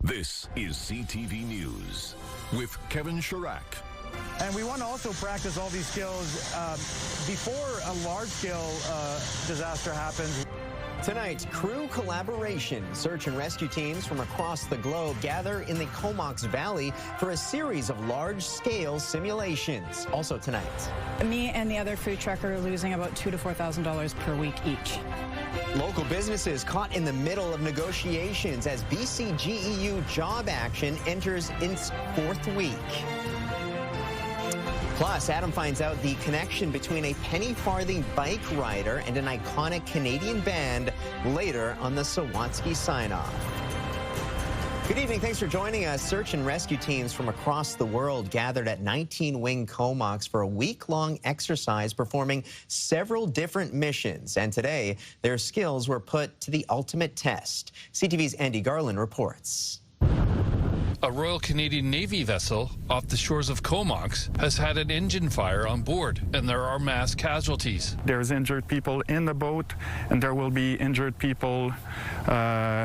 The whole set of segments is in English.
This is CTV News with Kevin Chirac. And we want to also practice all these skills before a large-scale disaster happens. Tonight, crew collaboration. Search and rescue teams from across the globe gather in the Comox Valley for a series of large-scale simulations. Also tonight. Me and the other food trucker are losing about $2,000 to $4,000 per week each. Local businesses caught in the middle of negotiations as BCGEU job action enters its fourth week. Plus, Adam finds out the connection between a penny farthing bike rider and an iconic Canadian band later on the Sawatsky sign-off. Good evening. Thanks for joining us. Search and rescue teams from across the world gathered at 19 Wing Comox for a week-long exercise performing several different missions. And today, their skills were put to the ultimate test. CTV's Andy Garland reports. A Royal Canadian Navy vessel off the shores of Comox has had an engine fire on board, and there are mass casualties. There's injured people in the boat, and there will be injured people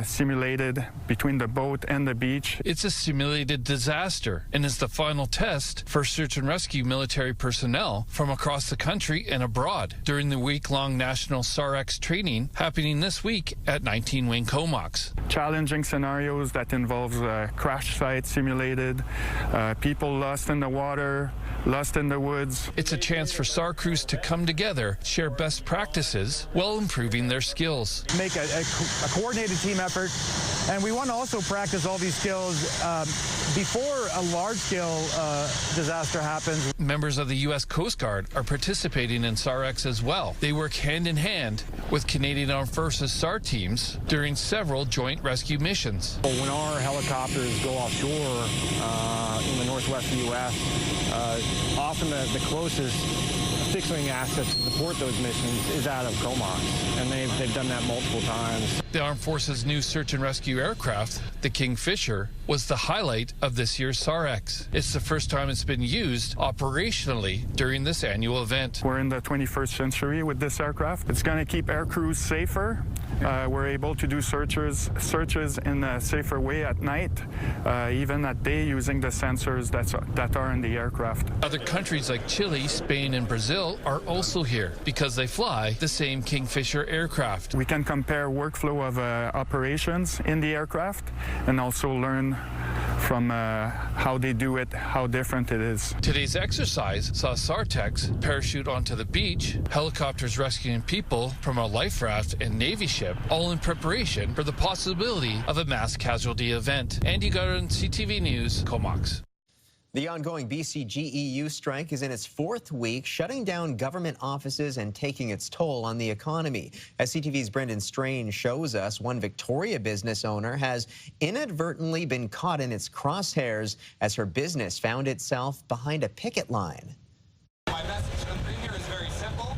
simulated between the boat and the beach. It's a simulated disaster and is the final test for search and rescue military personnel from across the country and abroad during the week-long National SAREX training happening this week at 19 Wing Comox. Challenging scenarios that involves crash sites simulated, people lost in the water, lost in the woods. It's a chance for SAR crews to come together, share best practices while improving their skills. Make a coordinated team effort, and we want to also practice all these skills before a large-scale disaster happens. Members of the U.S. Coast Guard are participating in SAREX as well. They work hand-in-hand with Canadian Armed Forces SAR teams during several joint rescue missions. When our helicopters go offshore in the northwest of the U.S., often the closest fixed-wing asset to support those missions is out of Comox, and they've done that multiple times. The Armed Forces' new search and rescue aircraft, the Kingfisher, was the highlight of this year's SAREX. It's the first time it's been used operationally during this annual event. We're in the 21st century with this aircraft. It's going to keep air crews safer. We're able to do searches in a safer way at night, even at day, using the sensors that are in the aircraft. Other countries like Chile, Spain, and Brazil are also here because they fly the same Kingfisher aircraft. We can compare workflow of operations in the aircraft and also learn from how they do it, how different it is. Today's exercise saw SAR techs parachute onto the beach, helicopters rescuing people from a life raft and Navy ship, all in preparation for the possibility of a mass casualty event. Andy Garland, CTV News, Comox. The ongoing BCGEU strike is in its fourth week, shutting down government offices and taking its toll on the economy. As CTV's Brendan Strange shows us, one Victoria business owner has inadvertently been caught in its crosshairs as her business found itself behind a picket line. My message to the Premier is very simple.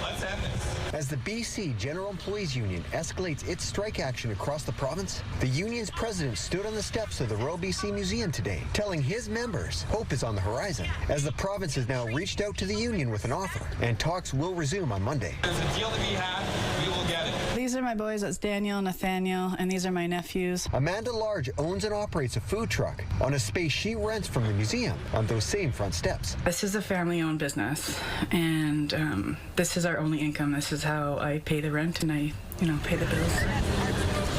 Let's end this. As the BC General Employees Union escalates its strike action across the province, the union's president stood on the steps of the Royal BC Museum today, telling his members hope is on the horizon, as the province has now reached out to the union with an offer, and talks will resume on Monday. There's a deal to be had. We will get it. These are my boys. That's Daniel, Nathaniel, and these are my nephews. Amanda Large owns and operates a food truck on a space she rents from the museum on those same front steps. This is a family-owned business, and this is our only income. This is how I pay the rent and I, pay the bills.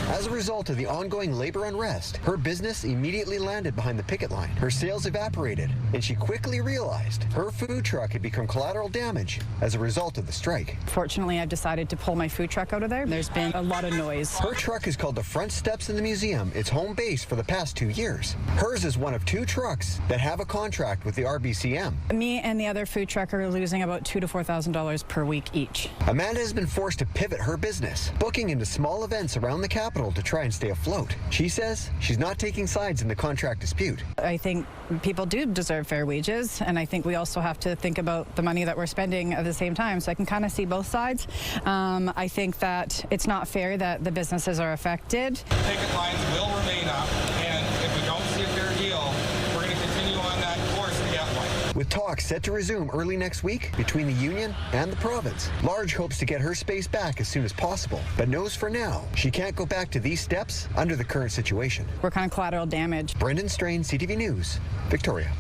As a result of the ongoing labor unrest, her business immediately landed behind the picket line. Her sales evaporated, and she quickly realized her food truck had become collateral damage as a result of the strike. Fortunately, I've decided to pull my food truck out of there. There's been a lot of noise. Her truck is called the Front Steps in the Museum, its home base for the past 2 years. Hers is one of 2 trucks that have a contract with the RBCM. Me and the other food trucker are losing about $2,000 to $4,000 per week each. Amanda has been forced to pivot her business, booking into small events around the capital to try and stay afloat. She says she's not taking sides in the contract dispute. I think people do deserve fair wages, and I think we also have to think about the money that we're spending at the same time, so I can kind of see both sides. I think that it's not fair that the businesses are affected. Picket lines will remain up, and if we don't see a fair deal, we're going to continue on that course to get one. With talks set to resume early next week between the union and the province, Large hopes to get her space back as soon as possible, but knows for now she can't go back to these steps under the current situation. We're kind of collateral damage. Brendan Strain, CTV News, Victoria.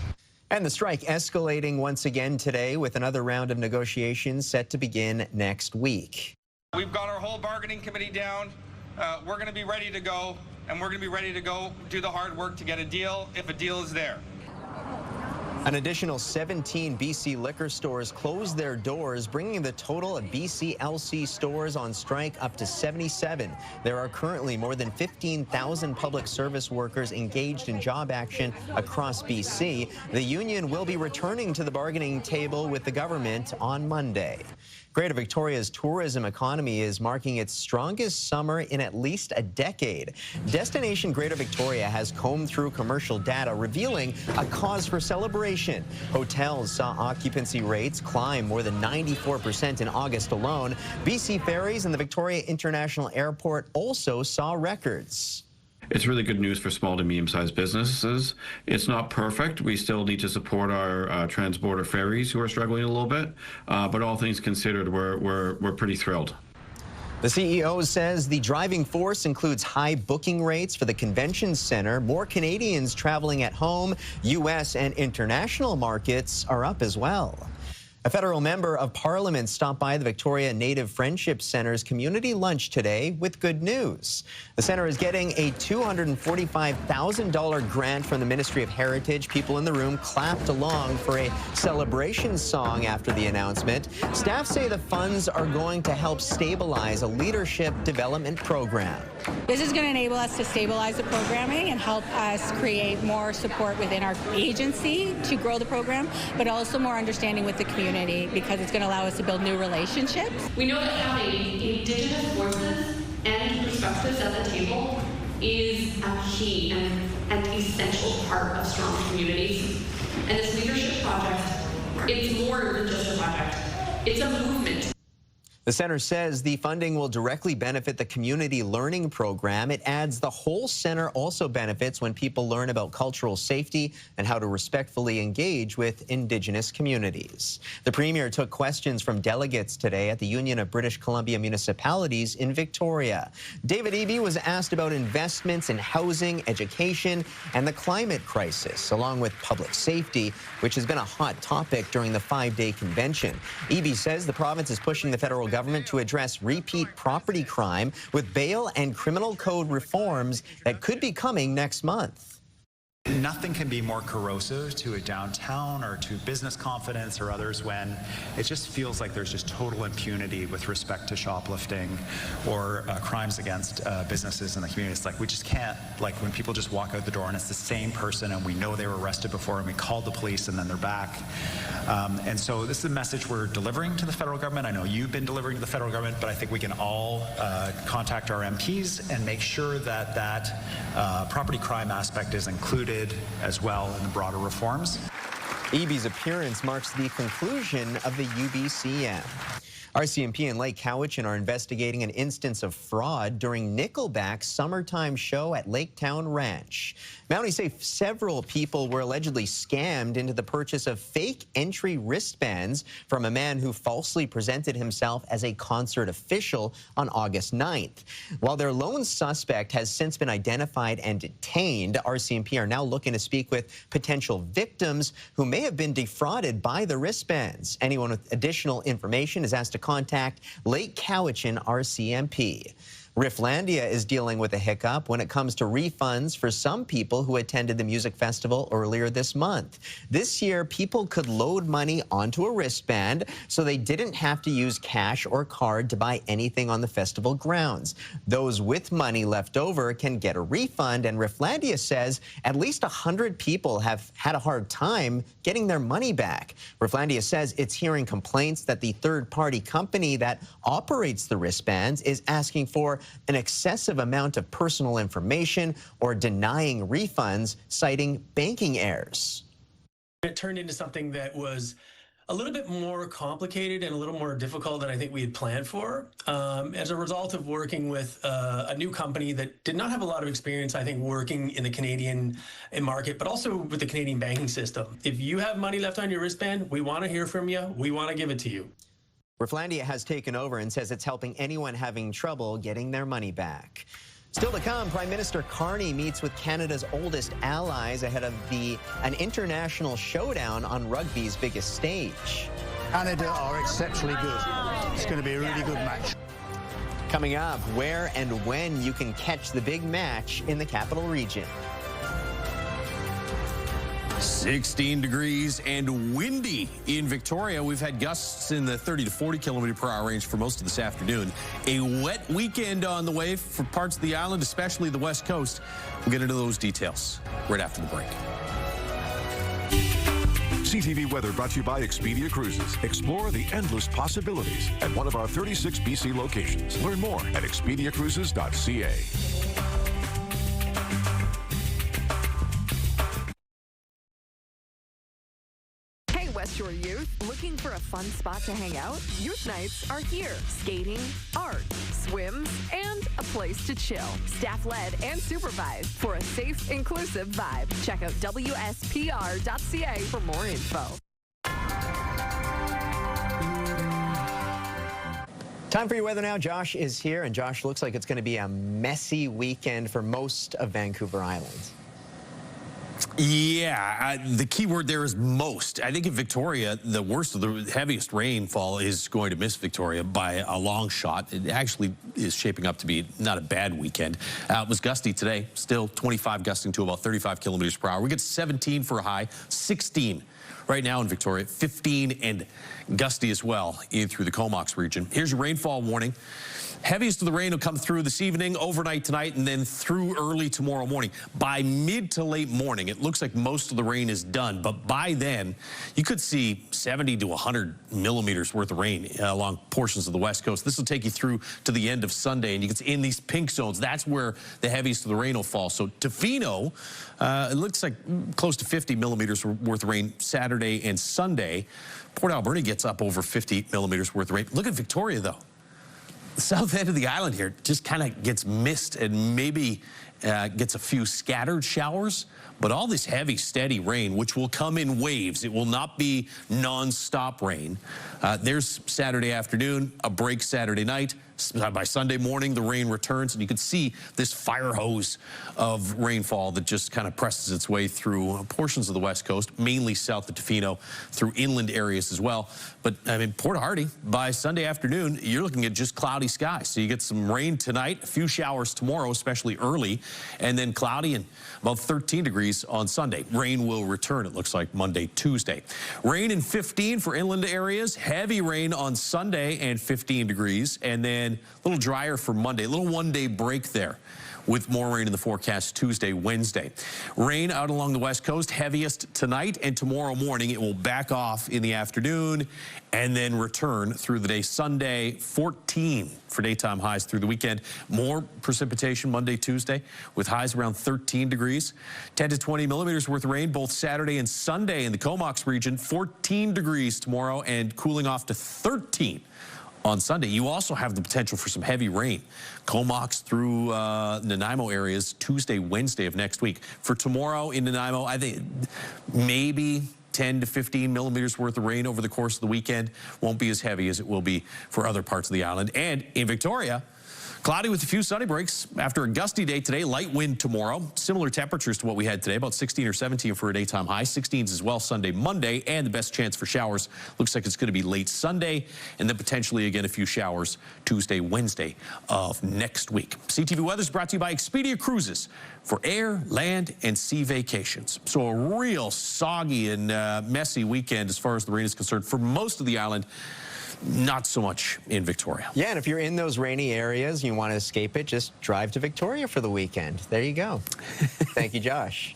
And the strike escalating once again today with another round of negotiations set to begin next week. We've got our whole bargaining committee down. We're going to be ready to go, and we're going to be ready to go do the hard work to get a deal if a deal is there. An additional 17 BC liquor stores closed their doors, bringing the total of BC LC stores on strike up to 77. There are currently more than 15,000 public service workers engaged in job action across BC. The union will be returning to the bargaining table with the government on Monday. Greater Victoria's tourism economy is marking its strongest summer in at least a decade. Destination Greater Victoria has combed through commercial data, revealing a cause for celebration. Hotels saw occupancy rates climb more than 94% in August alone. BC Ferries and the Victoria International Airport also saw records. It's really good news for small to medium-sized businesses. It's not perfect. We still need to support our transborder ferries who are struggling a little bit, but all things considered, we're pretty thrilled. The CEO says the driving force includes high booking rates for the convention center. More Canadians traveling at home. U.S. and international markets are up as well. A federal member of parliament stopped by the Victoria Native Friendship Centre's community lunch today with good news. The center is getting a $245,000 grant from the Ministry of Heritage. People in the room clapped along for a celebration song after the announcement. Staff say the funds are going to help stabilize a leadership development program. This is going to enable us to stabilize the programming and help us create more support within our agency to grow the program, but also more understanding with the community, because it's going to allow us to build new relationships. We know that having Indigenous voices and perspectives at the table is a key and essential part of strong communities. And this leadership project, it's more than just a project. It's a movement. The center says the funding will directly benefit the community learning program. It adds the whole center also benefits when people learn about cultural safety and how to respectfully engage with Indigenous communities. The Premier took questions from delegates today at the Union of British Columbia Municipalities in Victoria. David Eby was asked about investments in housing, education, and the climate crisis, along with public safety, which has been a hot topic during the 5-day convention. Eby says the province is pushing the federal government to address repeat property crime with bail and criminal code reforms that could be coming next month. Nothing can be more corrosive to a downtown or to business confidence or others when it just feels like there's just total impunity with respect to shoplifting or crimes against businesses in the community. It's like we just can't, like when people just walk out the door and it's the same person and we know they were arrested before and we called the police and then they're back. And so this is the message we're delivering to the federal government. I know you've been delivering to the federal government, but I think we can all contact our MPs and make sure that that property crime aspect is included as well in the broader reforms. Eby's appearance marks the conclusion of the UBCM. RCMP and Lake Cowichan are investigating an instance of fraud during Nickelback's summertime show at Laketown Ranch. Mounties say several people were allegedly scammed into the purchase of fake entry wristbands from a man who falsely presented himself as a concert official on August 9th. While their lone suspect has since been identified and detained, RCMP are now looking to speak with potential victims who may have been defrauded by the wristbands. Anyone with additional information is asked to contact Lake Cowichan RCMP. Rifflandia is dealing with a hiccup when it comes to refunds for some people who attended the music festival earlier this month. This year, people could load money onto a wristband so they didn't have to use cash or card to buy anything on the festival grounds. Those with money left over can get a refund, and Rifflandia says at least 100 people have had a hard time getting their money back. Rifflandia says it's hearing complaints that the third-party company that operates the wristbands is asking for an excessive amount of personal information or denying refunds, citing banking errors. It turned into something that was a little bit more complicated and a little more difficult than I think we had planned for. As a result of working with a new company that did not have a lot of experience, I think, working in the Canadian market, but also with the Canadian banking system. If you have money left on your wristband, we want to hear from you. We want to give it to you. Rifflandia has taken over and says it's helping anyone having trouble getting their money back. Still to come, Prime Minister Carney meets with Canada's oldest allies ahead of an international showdown on rugby's biggest stage. Canada are exceptionally good. It's going to be a really good match. Coming up, where and when you can catch the big match in the capital region. 16 degrees and windy in Victoria. We've had gusts in the 30 to 40 kilometer per hour range for most of this afternoon. A wet weekend on the way for parts of the island, especially the west coast. We'll get into those details right after the break. CTV weather brought to you by Expedia Cruises. Explore the endless possibilities at one of our 36 BC locations. Learn more at expediacruises.ca. West Shore Youth, looking for a fun spot to hang out? Youth nights are here. Skating, art, swims, and a place to chill. Staff-led and supervised for a safe, inclusive vibe. Check out wspr.ca for more info. Time for your weather now. Josh is here, and Josh, looks like it's going to be a messy weekend for most of Vancouver Island. Yeah, the key word there is most. I think in Victoria, the worst of the heaviest rainfall is going to miss Victoria by a long shot. It actually is shaping up to be not a bad weekend. It was gusty today, still 25 gusting to about 35 kilometers per hour. We get 17 for a high, 16 right now in Victoria, 15 and gusty as well in through the Comox region. Here's your rainfall warning. Heaviest of the rain will come through this evening, overnight tonight, and then through early tomorrow morning. By mid to late morning, it looks like most of the rain is done, but by then, you could see 70 to 100 millimeters worth of rain along portions of the west coast. This will take you through to the end of Sunday, and you can see in these pink zones, that's where the heaviest of the rain will fall. So Tofino, it looks like close to 50 millimeters worth of rain Saturday and Sunday. Port Alberta gets up over 50 millimeters worth of rain. Look at Victoria, though. The south end of the island here just kind of gets missed and maybe gets a few scattered showers, but all this heavy, steady rain, which will come in waves. It will not be non-stop rain. There's Saturday afternoon, a break Saturday night. By Sunday morning, the rain returns, and you can see this fire hose of rainfall that just kind of presses its way through portions of the west coast, mainly south of Tofino, through inland areas as well. But, I mean, Port Hardy, by Sunday afternoon, you're looking at just cloudy skies. So you get some rain tonight, a few showers tomorrow, especially early, and then cloudy and about 13 degrees on Sunday. Rain will return, it looks like, Monday, Tuesday. Rain in 15 for inland areas, heavy rain on Sunday and 15 degrees, and then a little drier for Monday, a little one-day break there with more rain in the forecast Tuesday, Wednesday. Rain out along the west coast, heaviest tonight and tomorrow morning. It will back off in the afternoon and then return through the day. Sunday, 14 for daytime highs through the weekend. More precipitation Monday, Tuesday with highs around 13 degrees. 10 to 20 millimeters worth of rain both Saturday and Sunday in the Comox region. 14 degrees tomorrow and cooling off to 13 on Sunday. You also have the potential for some heavy rain. Comox through Nanaimo areas Tuesday, Wednesday of next week. For tomorrow in Nanaimo, I think maybe 10 to 15 millimeters worth of rain over the course of the weekend. Won't be as heavy as it will be for other parts of the island. And in Victoria, cloudy with a few sunny breaks after a gusty day today. Light wind tomorrow. Similar temperatures to what we had today, about 16 or 17 for a daytime high. 16s as well Sunday, Monday, and the best chance for showers looks like it's going to be late Sunday, and then potentially again a few showers Tuesday, Wednesday of next week. CTV weather is brought to you by Expedia Cruises for air, land, and sea vacations. So a real soggy and messy weekend as far as the rain is concerned for most of the island. Not so much in Victoria. Yeah, and if you're in those rainy areas and you want to escape it, just drive to Victoria for the weekend. There you go. Thank you, Josh.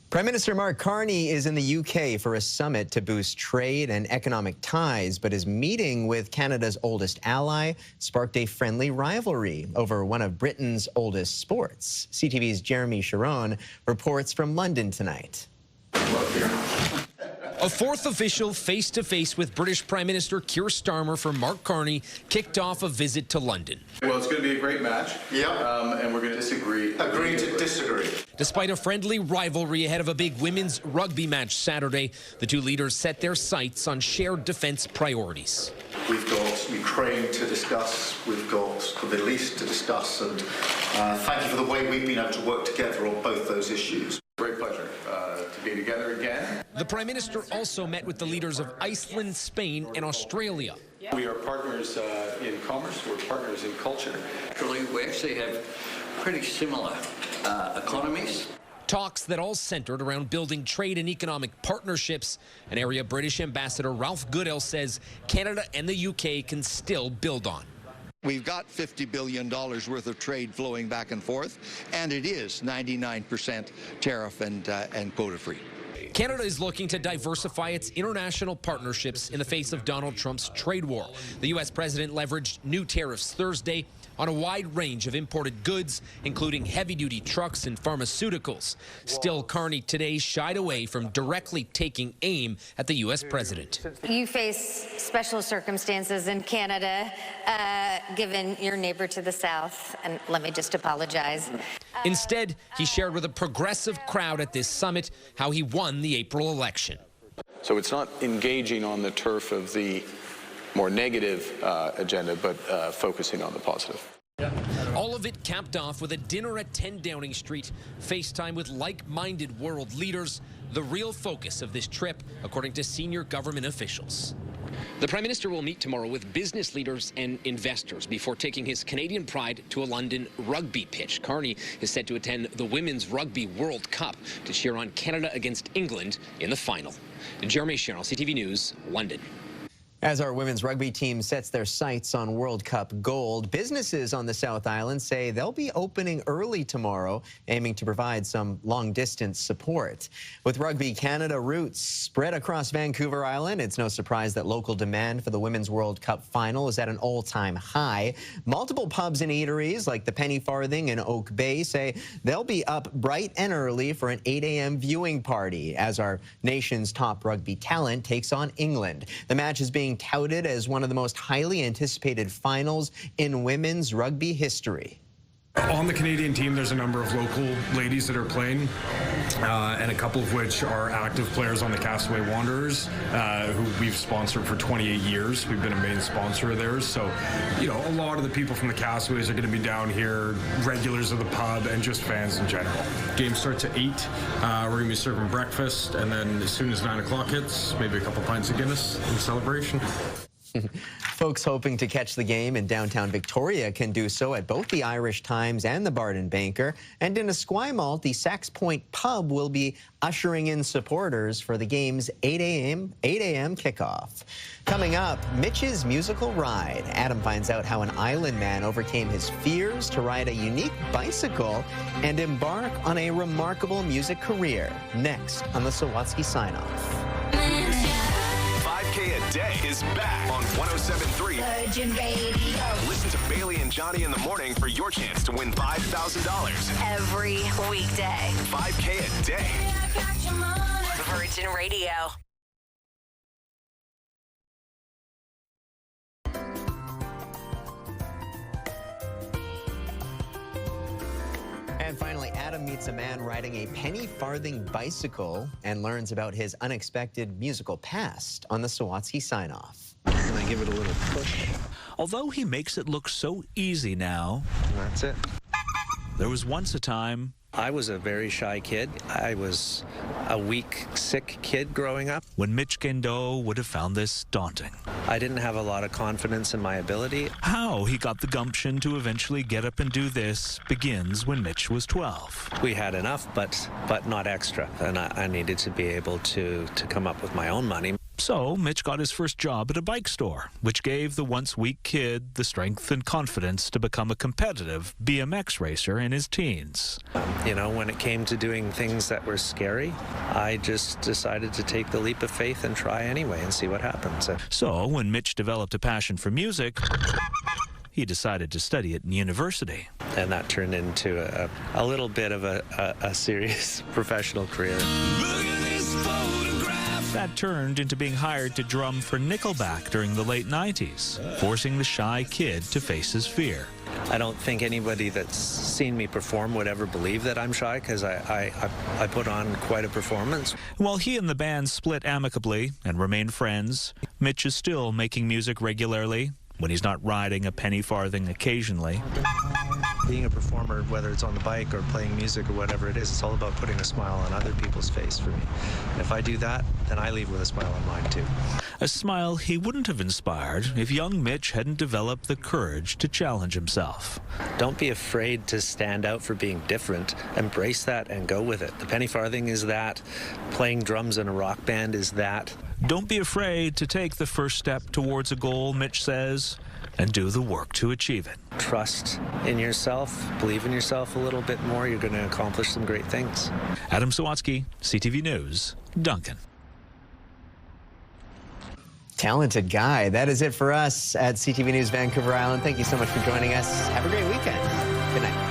Prime Minister Mark Carney is in the UK for a summit to boost trade and economic ties, but his meeting with Canada's oldest ally sparked a friendly rivalry over one of Britain's oldest sports. CTV's Jeremy Sharon reports from London tonight. A fourth official face-to-face with British Prime Minister Keir Starmer for Mark Carney kicked off a visit to London. Well, it's going to be a great match. Yep. And we're going to disagree. Agree to disagree. Despite a friendly rivalry ahead of a big women's rugby match Saturday, the two leaders set their sights on shared defence priorities. We've got Ukraine to discuss, we've got the Middle East to discuss, and thank you for the way we've been able to work together on both those issues. Great pleasure to be together again. The Prime Minister also met with the leaders of Iceland, Spain, and Australia. We are partners in commerce, we're partners in culture. Actually, we actually have pretty similar economies. Talks that all centered around building trade and economic partnerships, an area British Ambassador Ralph Goodale says Canada and the UK can still build on. We've got $50 billion worth of trade flowing back and forth, and it is 99% tariff and quota-free. Canada is looking to diversify its international partnerships in the face of Donald Trump's trade war. The U.S. president leveraged new tariffs Thursday on a wide range of imported goods, including heavy-duty trucks and pharmaceuticals. Still, Carney today shied away from directly taking aim at the U.S. president. You face special circumstances in Canada, given your neighbor to the south, and let me just apologize. Instead, he shared with a progressive crowd at this summit how he won the April election. So it's not engaging on the turf of the more negative agenda, but focusing on the positive. All of it capped off with a dinner at 10 Downing Street, FaceTime with like-minded world leaders, the real focus of this trip, according to senior government officials. The Prime Minister will meet tomorrow with business leaders and investors before taking his Canadian pride to a London rugby pitch. Carney is set to attend the Women's Rugby World Cup to cheer on Canada against England in the final. Jeremy Sherrill, CTV News, London. As our women's rugby team sets their sights on World Cup gold, businesses on the South Island say they'll be opening early tomorrow, aiming to provide some long-distance support. With Rugby Canada roots spread across Vancouver Island, it's no surprise that local demand for the Women's World Cup final is at an all-time high. Multiple pubs and eateries like the Penny Farthing in Oak Bay say they'll be up bright and early for an 8 a.m. viewing party as our nation's top rugby talent takes on England. The match is being touted as one of the most highly anticipated finals in women's rugby history. On the Canadian team, there's a number of local ladies that are playing, and a couple of which are active players on the Castaway Wanderers, who we've sponsored for 28 years. We've been a main sponsor of theirs. So, you know, a lot of the people from the Castaways are going to be down here, regulars of the pub, and just fans in general. Game starts at 8. We're going to be serving breakfast, and then as soon as 9 o'clock hits, maybe a couple pints of Guinness in celebration. Folks hoping to catch the game in downtown Victoria can do so at both the Irish Times and the Bard and Banker. And in Esquimalt, the Sax Point Pub will be ushering in supporters for the game's 8 a.m. kickoff. Coming up, Mitch's musical ride. Adam finds out how an island man overcame his fears to ride a unique bicycle and embark on a remarkable music career. Next on the Sawatsky Sign-Off. 5K a day is back on 107.3 Virgin Radio. Listen to Bailey and Johnny in the morning for your chance to win $5,000 Every weekday. 5K a day. Virgin Radio. And finally, Adam meets a man riding a penny farthing bicycle and learns about his unexpected musical past on the Sawatsky Sign-Off. And I give it a little push. Although he makes it look so easy now. That's it. There was once a time. I was a very shy kid. I was a weak, sick kid growing up. When Mitch Gendo would have found this daunting. I didn't have a lot of confidence in my ability. How he got the gumption to eventually get up and do this begins when Mitch was 12. We had enough, but not extra. And I needed to be able to come up with my own money. So Mitch got his first job at a bike store, which gave the once weak kid the strength and confidence to become a competitive BMX racer in his teens. You know, when it came to doing things that were scary, I just decided to take the leap of faith and try anyway and see what happens. So when Mitch developed a passion for music, he decided to study it in university. And that turned into a little bit of a serious professional career. Look at this photograph. That turned into being hired to drum for Nickelback during the late 90s, forcing the shy kid to face his fear. I don't think anybody that's seen me perform would ever believe that I'm shy, because I put on quite a performance. While he and the band split amicably and remain friends, Mitch is still making music regularly when he's not riding a penny farthing occasionally. Being a performer, whether it's on the bike or playing music or whatever it is, it's all about putting a smile on other people's face for me. And if I do that, then I leave with a smile on mine too. A smile he wouldn't have inspired if young Mitch hadn't developed the courage to challenge himself. Don't be afraid to stand out for being different. Embrace that and go with it. The penny farthing is that. Playing drums in a rock band is that. Don't be afraid to take the first step towards a goal, Mitch says, and do the work to achieve it. Trust in yourself, believe in yourself a little bit more, you're going to accomplish some great things. Adam Sawatsky, CTV News, Duncan. Talented guy. That is it for us at CTV News Vancouver Island. Thank you so much for joining us. Have a great weekend. Good night.